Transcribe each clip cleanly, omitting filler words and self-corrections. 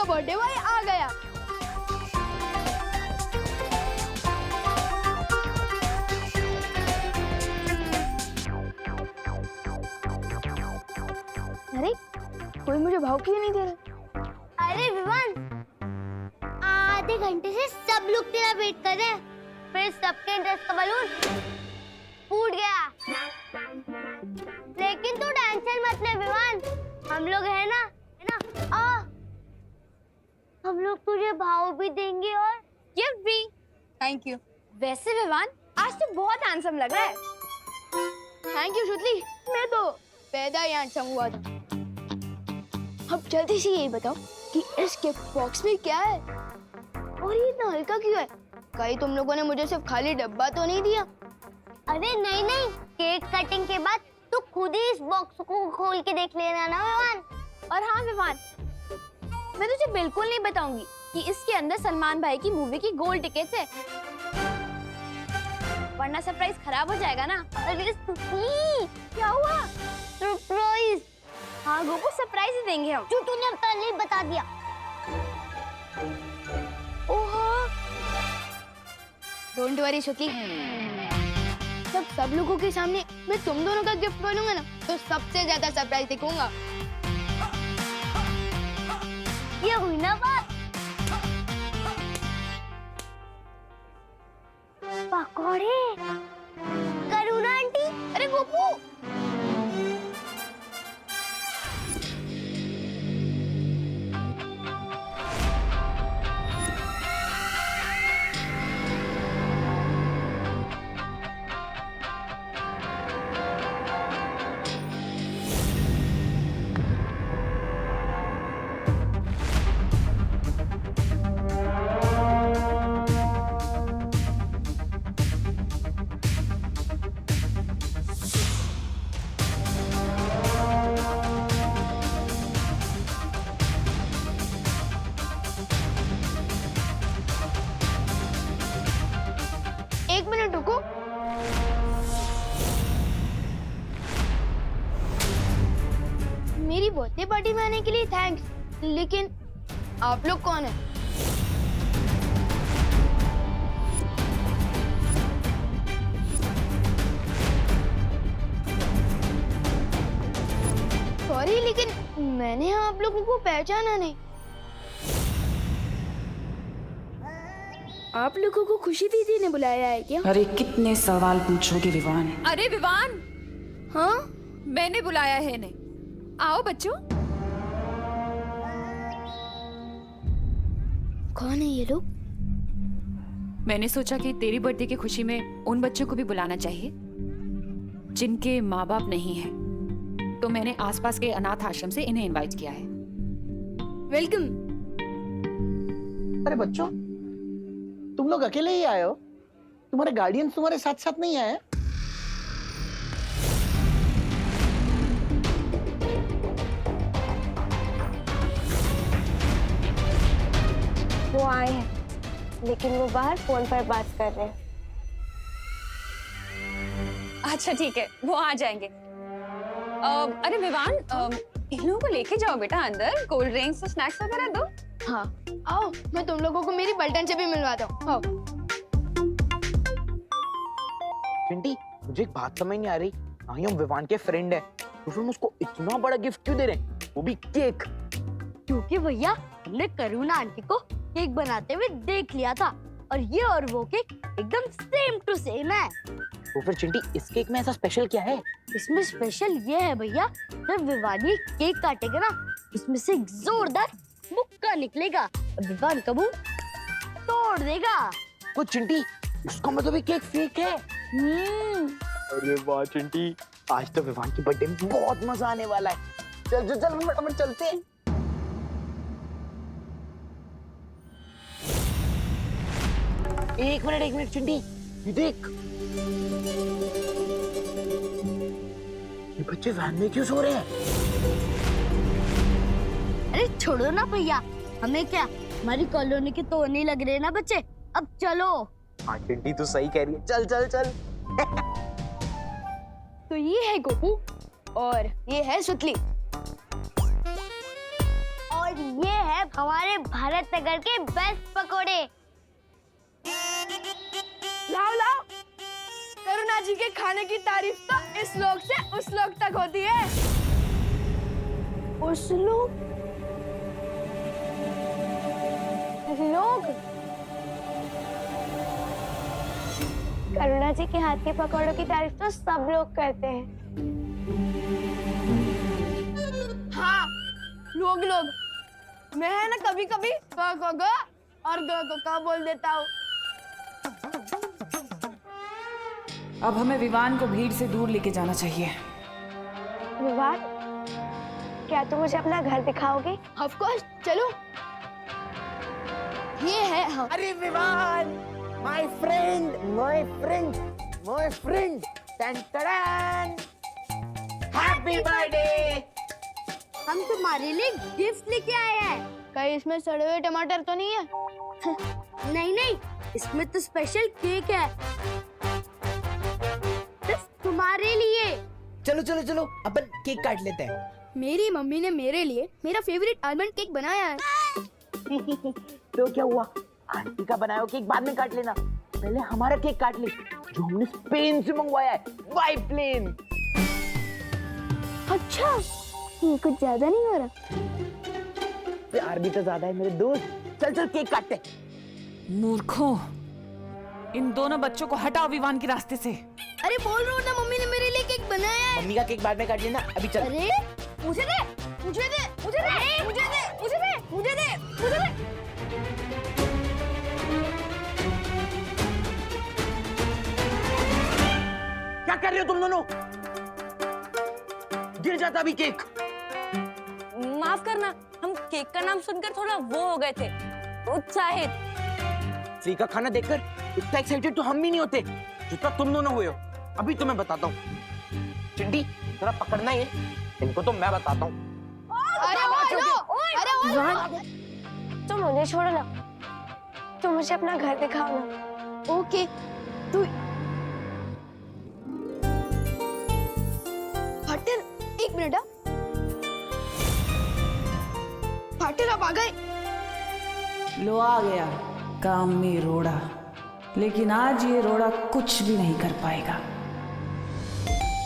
Birthday boy आ गया। अरे कोई मुझे भाव क्यों नहीं दे रहा? अरे विवान, आधे घंटे से सब लोग तेरा वेट कर रहे हैं, फिर सबके ड्रेस का बलून फूट गया। लेकिन तू टेंशन मत ले विवान, हम लोग है ना, हम लोग तुझे भाव भी देंगे और गिफ्ट भी। Thank you. वैसे विवान आज तो बहुत हैंडसम लग रहा है। थैंक यू शुतली, मैं तो पैदा ही हैंडसम हुआ था। अब जल्दी से यही बताओ कि इस गिफ्ट बॉक्स में क्या है और ये इतना हल्का क्यों है? कहीं तुम लोगों ने मुझे सिर्फ खाली डब्बा तो नहीं दिया? अरे नहीं नहीं, केक कटिंग के बाद तू खुद ही इस बॉक्स को खोल के देख लेना ना विवान। और हाँ विवान, मैं तुझे बिल्कुल नहीं बताऊंगी कि इसके अंदर सलमान भाई की मूवी की गोल्ड टिकट्स है, वरना सरप्राइज खराब हो जाएगा ना। अरे क्या हुआ? सरप्राइज। हाँ गोपू, सरप्राइज ही देंगे हम। जो तूने पहले ही बता दिया। ओहो, डोंट वरी शुक्ली, जब सब लोगों के सामने मैं तुम दोनों का गिफ्ट बनूंगा ना, तो सबसे ज्यादा सरप्राइज दिखाऊंगा। ये हुई ना बात। पकौड़े करुणा आंटी। अरे गोपू, एक मिनट रुको। मेरी बर्थडे पार्टी में आने के लिए थैंक्स, लेकिन आप लोग कौन हैं? सॉरी, लेकिन मैंने आप लोगों को पहचाना नहीं। आप लोगों को खुशी दीदी ने बुलाया है क्या? अरे कितने सवाल पूछोगे विवान? अरे विवान, हाँ, मैंने बुलाया है इन्हें। आओ बच्चों। कौन है ये लोग? मैंने सोचा कि तेरी बर्थडे की खुशी में उन बच्चों को भी बुलाना चाहिए जिनके माँ बाप नहीं है, तो मैंने आसपास के अनाथ आश्रम से इन्हें इनवाइट किया है। वेलकम। अरे बच्चों, तुम लोग अकेले ही आए हो? तुम्हारे गार्डियंस तुम्हारे साथ साथ नहीं आए? वो आए हैं, लेकिन वो बाहर फोन पर बात कर रहे हैं। अच्छा ठीक है, वो आ जाएंगे। अरे विवान, इन लोगों को लेके जाओ बेटा अंदर, कोल्ड ड्रिंक्स और स्नैक्स वगैरह दो। हाँ आओ, मैं तुम लोगों को मेरी पलटन से भी मिलवाता हूँ। आओ। चिंटी, मुझे एक बात समझ नहीं आ रही। हाँ, हम विवान के फ्रेंड है, तो फिर हम उसको इतना बड़ा गिफ्ट क्यों दे रहे हैं, वो भी केक? क्योंकि भैया हमने करुणा आंटी को केक बनाते हुए देख लिया था, और ये और वो केक एकदम सेम टू सेम है। तो फिर चिंटी, इस केक में ऐसा स्पेशल क्या है? इसमें स्पेशल ये है भैया, जब विवान ये केक काटेगा ना, इसमें से एक जोरदार मुक्का निकलेगा और विवान का मुंह तोड़ देगा। तो चिंटी, इसका मतलब ये केक फेक है? अरे वाह चिंटी, आज तो विवान की बर्थडे में बहुत मजा आने वाला है। चल चल चल, हम फटाफट चलते हैं। एक मिनट चिंटी, ये देख, ये बच्चे वैन में क्यों सो रहे हैं? अरे छोड़ो ना भैया, हमें क्या, हमारी कॉलोनी के तो नहीं लग रहे ना बच्चे। अब चलो। हाँ चिंटी, तू सही कह रही है, चल चल चल। तो ये है गोपू और ये है सुतली। और ये है हमारे भारत नगर के बेस्ट पकोड़े। लाओ लाओ। करुणा जी के खाने की तारीफ तो इस लोग से उस लोग तक होती है। उस लोग करुणा जी के हाथ के पकौड़ों की तारीफ तो सब लोग करते हैं। हाँ, लोग मैं है ना कभी कभी ग और ग बोल देता हूँ। अब हमें विवान को भीड़ से दूर लेके जाना चाहिए। विवान, क्या तुम मुझे अपना घर दिखाओगे? ऑफ कोर्स, चलो। ये है हम। अरे Vivaan, my friend, my friend, my friend, टन हैप्पी बर्थडे। हम तुम्हारे लिए गिफ्ट लेके आए हैं। कहीं इसमें सड़े हुए टमाटर तो नहीं है? नहीं, इसमें तो स्पेशल केक है सिर्फ तुम्हारे लिए। चलो अपन केक काट लेते हैं। मेरी मम्मी ने मेरे लिए मेरा फेवरेट आलमंड केक बनाया है। तो क्या हुआ, आंटी का बनाया हुआ केक बाद में काट लेना, पहले हमारा केक काट ले जो हमने स्पेन से मंगवाया है बाय प्लेन। अच्छा, ये कुछ ज्यादा नहीं हो रहा? प्यार भी तो ज्यादा है मेरे दोस्त। चल केक काटते। मूर्खों, इन दोनों बच्चों को हटाओ विवान के रास्ते से। अरे बोल रहा हूँ ना, मम्मी ने मेरे लिए केक बनाया है। मम्मी का केक बाद में काट लेना, अभी चल। अरे मुझे दे, मुझे दे, मुझे दे, मुझे दे, मुझे दे, मुझे दे, मुझे दे। क्या कर रहे हो तुम दोनों? गिर जाता अभी केक। माफ करना, हम केक का नाम सुनकर थोड़ा वो हो गए थे, उत्साहित। फ्री का खाना देखकर इतना एक्साइटेड तो हम भी नहीं होते जितना तुम दोनों हुए हो। अभी तुम्हें बताता हूँ। चिंटी, जरा पकड़ना है इनको, तो मैं बताता हूँ। तुम मुझे छोड़ो ना, तुम मुझे अपना घर दिखाओ ना। ओके, तू फाटर, एक मिनट। फाटर आप आ गए। लो आ गया काम में रोड़ा, लेकिन आज ये रोड़ा कुछ भी नहीं कर पाएगा।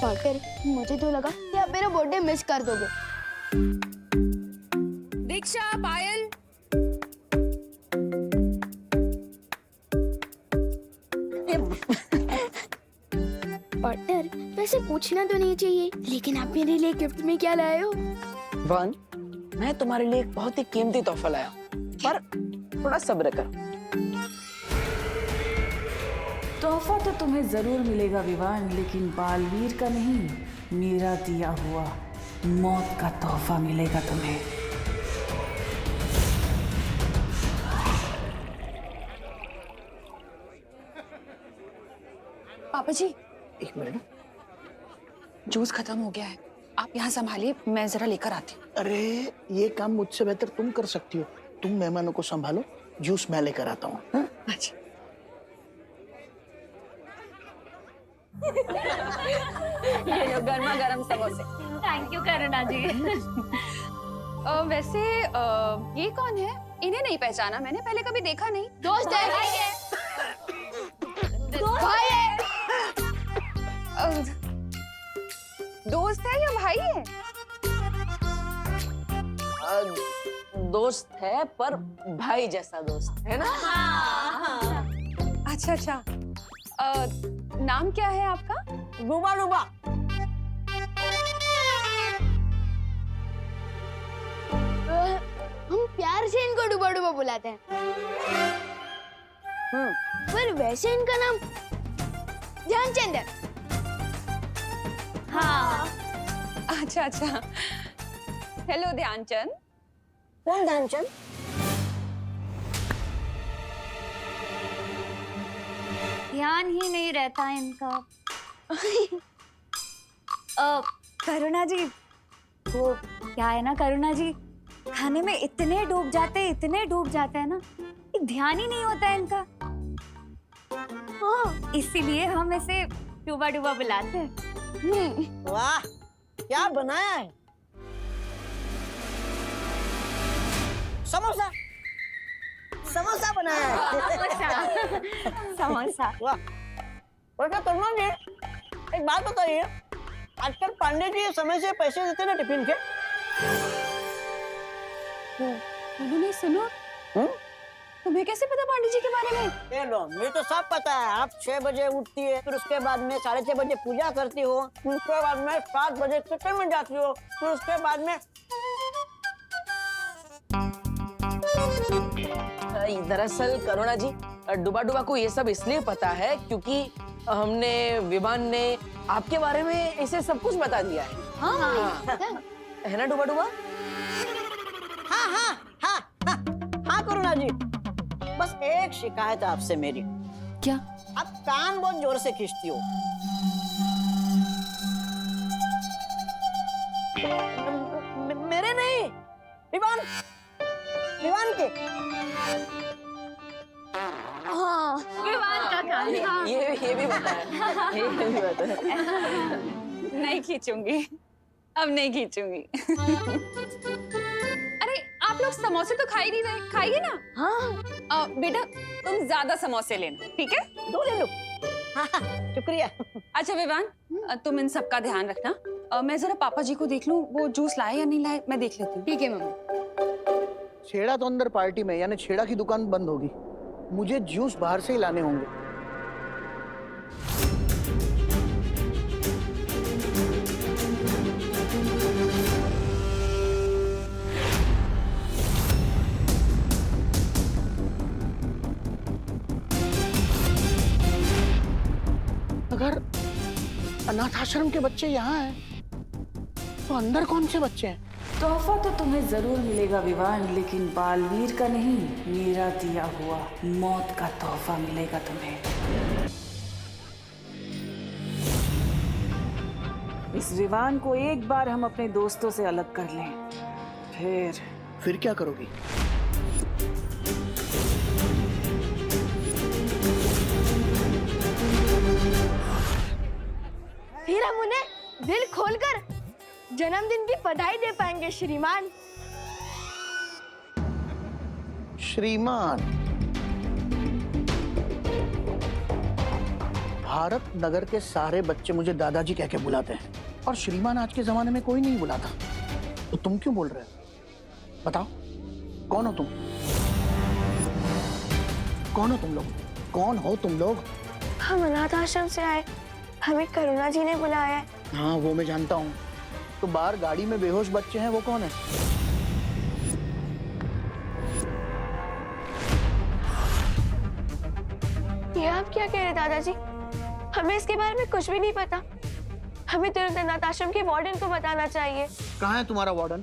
फाटर, मुझे तो लगा कि आप मेरा बर्थडे मिस कर दोगे। दीक्षा, पायल, पार्टनर, वैसे पूछना तो नहीं चाहिए, लेकिन आप मेरे लिए गिफ्ट में क्या लाए हो? वन, मैं तुम्हारे लिए एक बहुत ही कीमती तोहफा लाया हूं, पर थोड़ा सब्र करो। तोहफा तो तुम्हें जरूर मिलेगा विवान, लेकिन बालवीर का नहीं, मेरा दिया हुआ मौत का तोहफा मिलेगा तुम्हें। पापा जी, एक मिनट। जूस खत्म हो गया है, आप यहाँ संभालिए, मैं जरा लेकर आती हूँ। अरे ये काम मुझसे बेहतर तुम कर सकती हो। तुम मेहमानों को संभालो, जूस मैं लेकर आता हूँ। हाँ? अच्छा। ये लो गर्मा गर्म समोसे। थैंक यू करुणा जी। वैसे ये कौन है? इन्हें नहीं पहचाना मैंने, पहले कभी देखा नहीं। दोस्त है। भाई है। दोस्त है या भाई है? दोस्त है, पर भाई जैसा दोस्त है ना। अच्छा अच्छा। नाम क्या है आपका? रूबा रूबा। हम प्यार से इनको डुबा डुबा बुलाते हैं। पर वैसे इनका नाम ध्यानचंद है। हाँ, अच्छा अच्छा। हेलो ध्यानचंद। कौन ध्यानचंद? ध्यान ही नहीं रहता इनका। करुणा जी, वो क्या है ना, करुणा जी खाने में इतने डूब जाते हैं ना, कि ध्यान ही नहीं होता है इनका। इसीलिए हम इसे डूबा डूबा बुलाते हैं। वाह, क्या बनाया है। समोसा समोसा बनाया है। समोसा। वाह। वैसे तन्मय जी, एक बात बताइए, आजकल पांडे जी समय से पैसे देते ना टिफिन के? नहीं सुनो, तुम्हें कैसे पता पांडे जी के बारे में? ये लो, मुझे तो सब पता है। आप 6 बजे उठती है, फिर उसके बाद में 6:30 बजे पूजा करती हो, फिर उसके बाद में 7 बजे किचन में जाती हो, फिर उसके बाद में दरअसल करुणा जी, डुबा डुबा को ये सब इसलिए पता है क्योंकि हमने विवान ने आपके बारे में इसे सब कुछ बता दिया है। हाँ। है ना डुबा डुबा? हाँ हाँ हाँ हाँ हाँ करुणा जी, बस एक शिकायत है आपसे मेरी। क्या? आप कान बहुत जोर से खींचती हो। मेरे नहीं, विवान विवान के। हाँ, विवान का कान। हाँ। ये भी बता है। ये भी बता है। नहीं खींचूंगी, अब नहीं खींचूंगी। अरे आप लोग समोसे तो खा ही नहीं रहे, खाइए ना। हाँ। बेटा तुम ज्यादा समोसे लेना, ठीक है? 2 ले लो। हाँ हाँ, शुक्रिया। अच्छा विवान, तुम इन सब का ध्यान रखना। मैं जरा पापा जी को देख लूं, वो जूस लाए या नहीं लाए, मैं देख लेती हूँ। ठीक है मम्मी। छेड़ा तो अंदर पार्टी में, यानी छेड़ा की दुकान बंद होगी। मुझे जूस बाहर से ही लाने होंगे। अगर अनाथ आश्रम के बच्चे यहाँ हैं, तो अंदर कौन से बच्चे हैं? तोहफा तो तुम्हें जरूर मिलेगा विवान, लेकिन बालवीर का नहीं, मेरा दिया हुआ मौत का तोहफा मिलेगा तुम्हें। इस विवान को एक बार हम अपने दोस्तों से अलग कर लें, फिर क्या करोगी? फिर हम उन्हें दिल खोलकर जन्मदिन की बधाई दे पाएंगे श्रीमान। श्रीमान, भारत नगर के सारे बच्चे मुझे दादाजी कह के बुलाते हैं, और श्रीमान आज के जमाने में कोई नहीं बुलाता। तो तुम क्यों बोल रहे हो? बताओ, कौन हो तुम? कौन हो तुम लोग? कौन हो तुम लोग? हम अनाथ आश्रम से आए, हमें करुणा जी ने बुलाया है। हाँ, वो मैं जानता हूँ। तो बाहर गाड़ी में बेहोश बच्चे हैं, वो कौन है? ये आप क्या कह रहे दादाजी? हमें इसके बारे में कुछ भी नहीं पता। हमें तुरंत अनाथ आश्रम के वार्डन को बताना चाहिए। कहाँ है तुम्हारा वार्डन?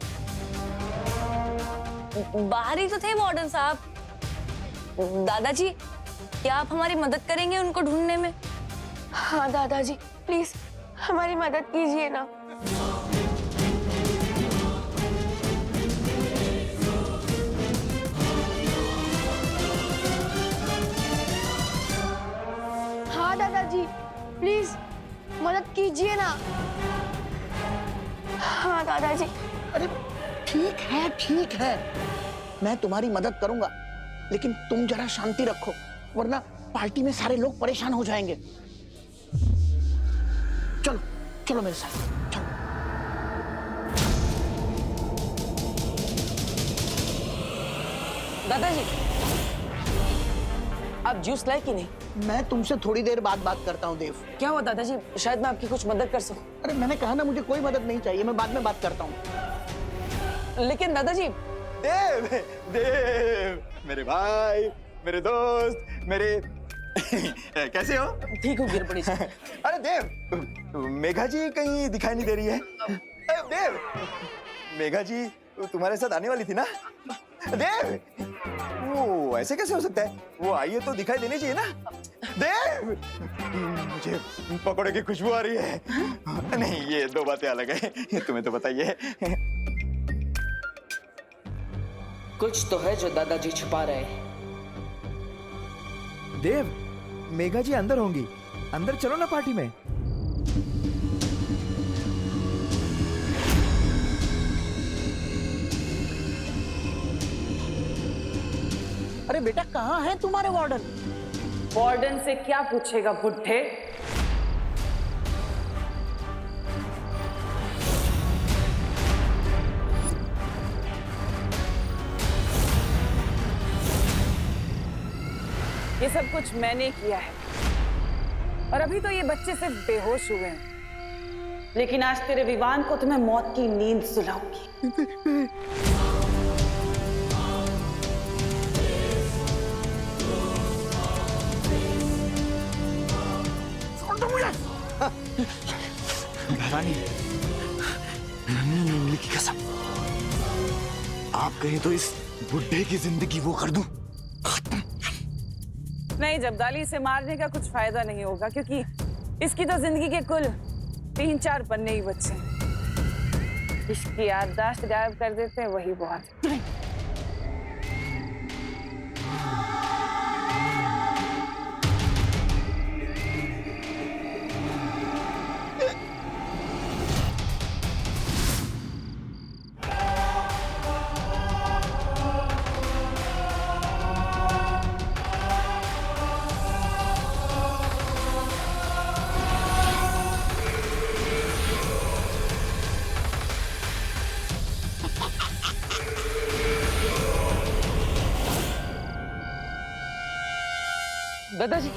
बाहर ही तो थे वार्डन साहब। दादाजी, क्या आप हमारी मदद करेंगे उनको ढूंढने में? हाँ दादाजी, प्लीज हमारी मदद कीजिए ना। हाँ दादाजी, प्लीज मदद कीजिए ना। हाँ दादाजी। अरे ठीक है, मैं तुम्हारी मदद करूंगा, लेकिन तुम जरा शांति रखो, वरना पार्टी में सारे लोग परेशान हो जाएंगे। चलो चलो मेरे साथ, चलो। दादाजी, आप जूस लाए कि नहीं? मैं तुमसे थोड़ी देर बाद बात करता हूँ देव। क्या हुआ दादाजी, शायद मैं आपकी कुछ मदद कर सकूं। अरे मैंने कहा ना, मुझे कोई मदद नहीं चाहिए, मैं बाद में बात करता हूँ। लेकिन दादाजी। देव, देव, मेरे भाई, मेरे दोस्त, मेरे कैसे हो? ठीक हो गिरपड़ी जी। अरे देव, मेघा जी कहीं दिखाई नहीं दे रही है। देव, मेघा जी तुम्हारे साथ आने वाली थी ना? देव, वो ऐसे कैसे हो सकता है? वो आई है तो दिखाई देनी चाहिए ना? देव, मुझे पकौड़े की खुशबू आ रही है। नहीं, ये दो बातें अलग है, तुम्हें तो बताइए। कुछ तो है जो दादाजी छुपा रहे हैं। देव, मेघा जी अंदर होंगी, अंदर चलो ना पार्टी में। अरे बेटा कहाँ है तुम्हारे वार्डन? वार्डन से क्या पूछेगा बुढ़े? ये सब कुछ मैंने किया है और अभी तो ये बच्चे सिर्फ बेहोश हुए हैं, लेकिन आज तेरे विवान को तुम्हें मौत की नींद सुलाऊंगी। रानी, नन्ही की कसम, आप कहें तो इस बुढ़े की जिंदगी वो कर दूं। नहीं जब्दाली, इसे मारने का कुछ फायदा नहीं होगा क्योंकि इसकी तो जिंदगी के कुल 3-4 पन्ने ही बचे हैं। इसकी याददाश्त गायब कर देते हैं, वही बहुत है। दादाजी,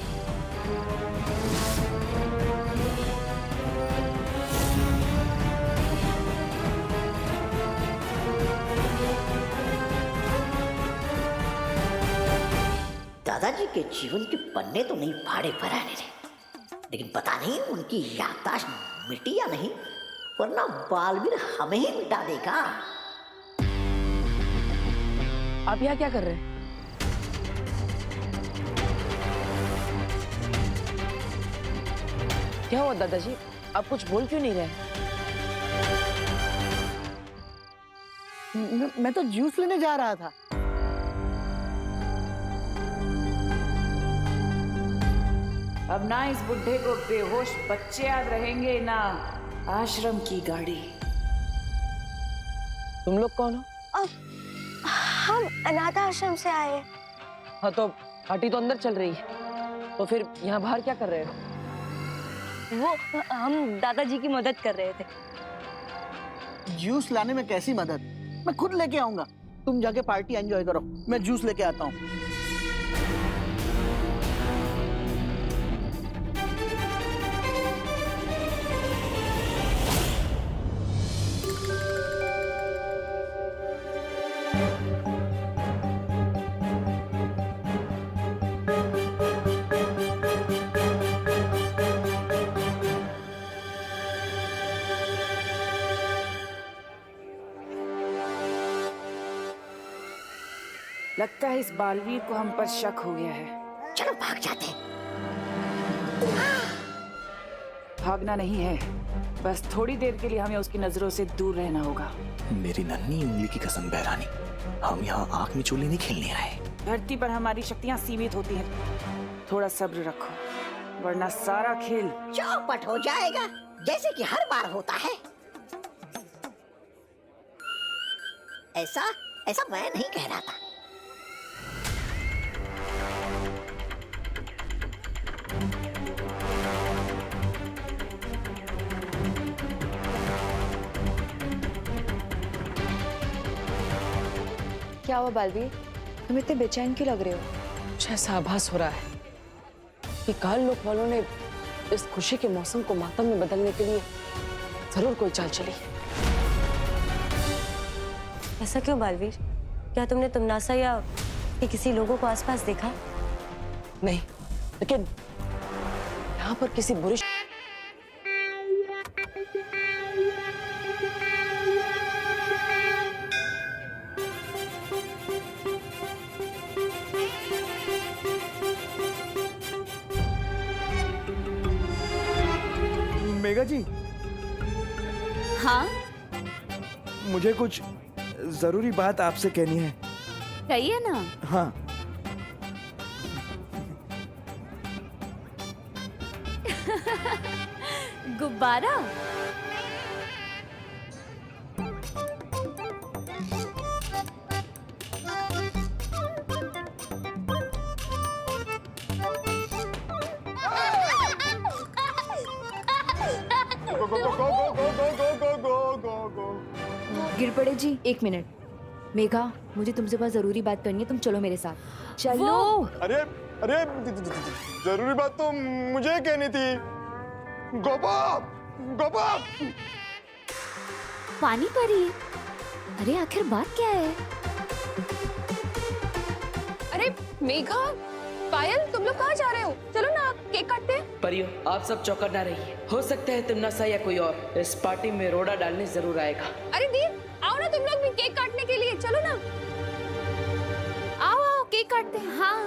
दादाजी के जीवन के पन्ने तो नहीं फाड़े पराने थे, लेकिन पता नहीं उनकी याददाश्त मिटी या नहीं, वरना बालवीर हमें ही मिटा देगा। आप यहाँ क्या कर रहे हैं? क्या हुआ दादाजी, आप कुछ बोल क्यों नहीं रहे? मैं तो जूस लेने जा रहा था। अब ना इस बुढ़े को बेहोश बच्चे याद रहेंगे, ना आश्रम की गाड़ी। तुम लोग कौन हो? हम अनाथ आश्रम से आए हैं। हाँ तो पार्टी तो अंदर चल रही है, तो फिर यहाँ बाहर क्या कर रहे हो? वो हम दादाजी की मदद कर रहे थे। जूस लाने में कैसी मदद? मैं खुद लेके आऊंगा। तुम जाके पार्टी एंजॉय करो, मैं जूस लेके आता हूँ। लगता है इस बालवीर को हम पर शक हो गया है। चलो भाग जाते हैं। भागना नहीं है, बस थोड़ी देर के लिए हमें उसकी नजरों से दूर रहना होगा। मेरी नन्ही उंगली की कसम बहरानी, हम यहाँ आंख में चोली नहीं खेलने आए। धरती पर हमारी शक्तियाँ सीमित होती हैं, थोड़ा सब्र रखो, वरना सारा खेल चौपट हो जाएगा, जैसे कि हर बार होता है। ऐसा ऐसा मैं नहीं कह रहा था। क्या हुआ बालवीर, तुम इतने बेचैन क्यों लग रहे हो? मुझे ऐसा आभास हो रहा है कि काल लोक वालों ने इस खुशी के मौसम को मातम में बदलने के लिए जरूर कोई चाल चली। ऐसा क्यों बालवीर? क्या तुमने तुमनासा या किसी लोगों को आसपास देखा? नहीं, लेकिन यहाँ पर किसी बुरी मेघा जी, हाँ मुझे कुछ जरूरी बात आपसे कहनी है। कहिए ना। हाँ, गुब्बारा? गो गो गो गो गो गो गो गो गो गो। गिर पड़े जी, 1 मिनट। मेघा, मुझे तुमसे बहुत जरूरी बात करनी है, तुम चलो मेरे साथ। चलो। अरे अरे जरूरी बात तो मुझे कहनी थी। गोपा गोपा। पानी परी। अरे आखिर बात क्या है? अरे मेघा, पायल, तुम लोग कहाँ जा रहे हो? चलो ना, केक काटते हैं। परियो, आप सब चौकन्ना रहिए। हो सकता है तिमनासा या कोई और इस पार्टी में रोड़ा डालने जरूर आएगा। अरे दी, आओ ना तुम लोग भी केक काटने के लिए, चलो ना। आओ आओ केक काटते हैं। हाँ